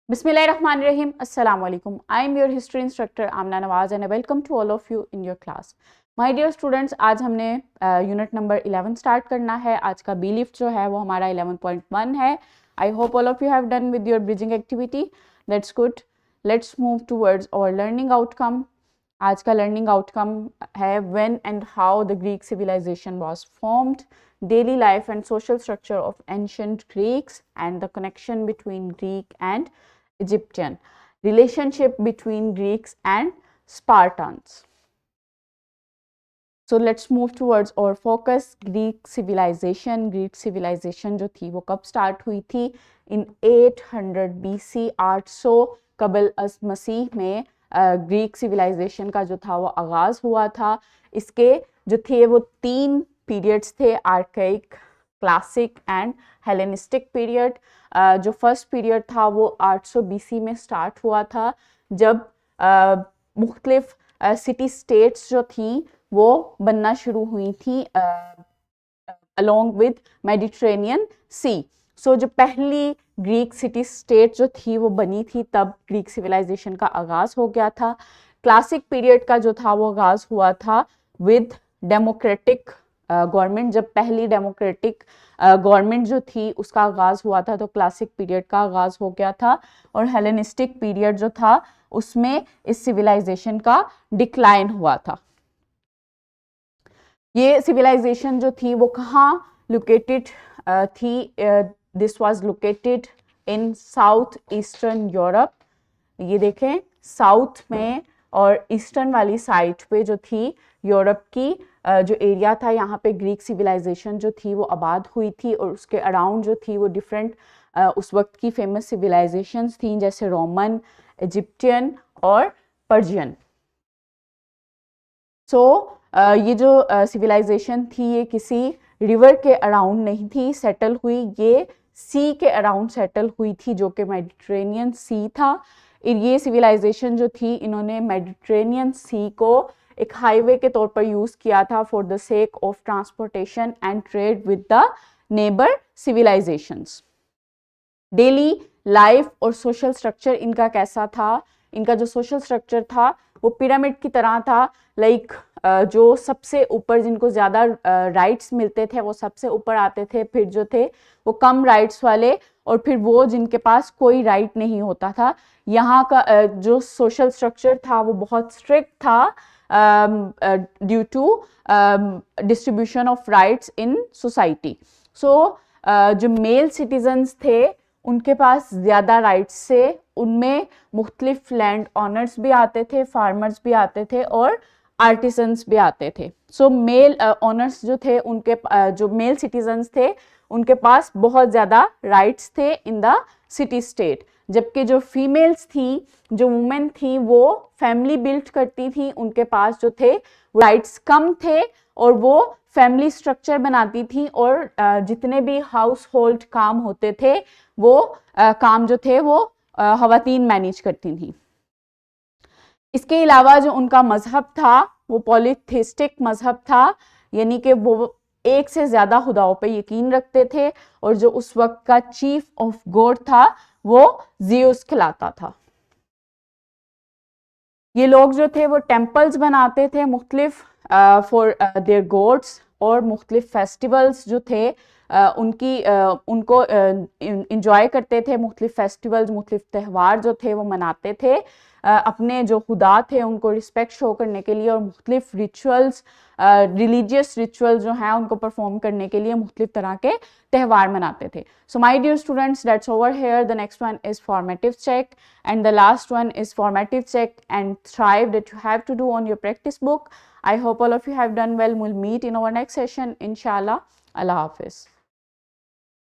Bismillahirrahmanirrahim. Assalamu alaikum. I am your history instructor Amna Nawaz and I welcome to all of you in your class. My dear students, आज हमने unit number 11 start करना है. आज का B lift जो है वो हमारा 11.1 है. I hope all of you have done with your bridging activity. That's good. Let's move towards our learning outcome. आज का learning outcome है when and how the Greek civilization was formed, daily life and social structure of ancient Greeks, and the connection between Greek and Egyptian, relationship between Greeks and Spartans. So let's move towards our focus. Greek civilization जो थी वो कब start हुई थी? In 800 BC, 800 कबल अज़ मसीह में Greek civilisation का जो था वो आगाज़ हुआ था. इसके जो थे वो 3 पीरियड्स थे, archaic, classic and Hellenistic period. जो फर्स्ट पीरियड था वो 800 BC में स्टार्ट हुआ था, जब मुख्तलिफ सिटी स्टेट्स जो थी वो बनना शुरू हुई थी अलोंग विद मेडिटेरेनियन सी. सो जो पहली ग्रीक सिटी स्टेट जो थी वो बनी थी, तब ग्रीक सिविलाइजेशन का आगाज़ हो गया था. क्लासिक पीरियड का जो था वो आगाज़ हुआ था विद डेमोक्रेटिक गवर्नमेंट. जब पहली डेमोक्रेटिक गवर्नमेंट जो थी उसका आगाज़ हुआ था, तो क्लासिक पीरियड का आगाज़ हो गया था. और हेलेनिस्टिक पीरियड जो था उसमें इस सिविलाइजेशन का डिक्लाइन हुआ था. ये सिविलाइजेशन जो थी वो कहाँ लोकेटेड थी? This was located in south eastern Europe. ये देखें, साउथ में और ईस्टर्न वाली साइड पे जो थी यूरोप की जो एरिया था, यहाँ पे ग्रीक सिविलाइजेशन जो थी वो आबाद हुई थी. और उसके अराउंड जो थी वो डिफरेंट उस वक्त की फेमस सिविलाइजेशंस थी, जैसे रोमन, इजिप्टियन और पर्शियन. सो ये जो सिविलाइजेशन थी ये किसी रिवर के अराउंड नहीं थी सेटल हुई, ये सी के अराउंड सेटल हुई थी, जो कि मेडिटेरेनियन सी था. ये सिविलाइजेशन जो थी, इन्होंने मेडिटेरेनियन सी को एक हाईवे के तौर पर यूज़ किया था for the sake of transportation and trade with the neighbour civilisations. Daily life और सोशल स्ट्रक्चर इनका कैसा था? इनका जो सोशल स्ट्रक्चर था वो पिरामिड की तरह था. लाइक जो सबसे ऊपर, जिनको ज़्यादा राइट्स मिलते थे वो सबसे ऊपर आते थे, फिर जो थे वो कम राइट्स वाले, और फिर वो जिनके पास कोई राइट नहीं होता था. यहाँ का जो सोशल स्ट्रक्चर था वो बहुत स्ट्रिक्ट था due to distribution of rights in society. So जो मेल सिटीजन्स थे उनके पास ज़्यादा राइट्स से, उनमें मुख्तलिफ लैंड ऑनर्स भी आते थे, फार्मर्स भी आते थे और आर्टिसंस भी आते थे. सो मेल ऑनर्स जो थे, उनके जो मेल सिटीजन्स थे उनके पास बहुत ज़्यादा राइट्स थे इन द सिटी स्टेट, जबकि जो फीमेल्स थी, जो वुमेन थी, वो फैमिली बिल्ड करती थी, उनके पास जो थे राइट्स कम थे और वो फैमिली स्ट्रक्चर बनाती थी, और जितने भी हाउस होल्ड काम होते थे वो काम जो थे वो ख़वातीन मैनेज करती थी. इसके अलावा जो उनका मज़हब था वो पॉलीथिस्टिक मज़हब था, यानी कि वो एक से ज़्यादा खुदाओं पे यकीन रखते थे, और जो उस वक्त का चीफ ऑफ गॉड था वो ज़ीउस कहलाता था. ये लोग जो थे वो टेम्पल्स बनाते थे मुख्तलिफ फॉर देयर गॉड्स, और मुख्तलिफ फेस्टिवल्स जो थे उनको इंजॉय करते थे. मुख्तलिफ फेस्टिवल्स, मुख्तलिफ त्यौहार जो थे वो मनाते थे, अपने जो खुदा थे उनको रिस्पेक्ट शो करने के लिए, और मुख्तलिफ रिचुअल्स, रिलीजियस रिचुअल्स जो हैं उनको परफॉर्म करने के लिए मुख्तलिफ तरह के त्यौहार मनाते थे. So my dear students, that's over here. The next one is formative check and the last one is formative check and thrive that you have to do on your practice book. I hope all of you have done well. We'll meet in our next session, inshallah. Allah Hafiz.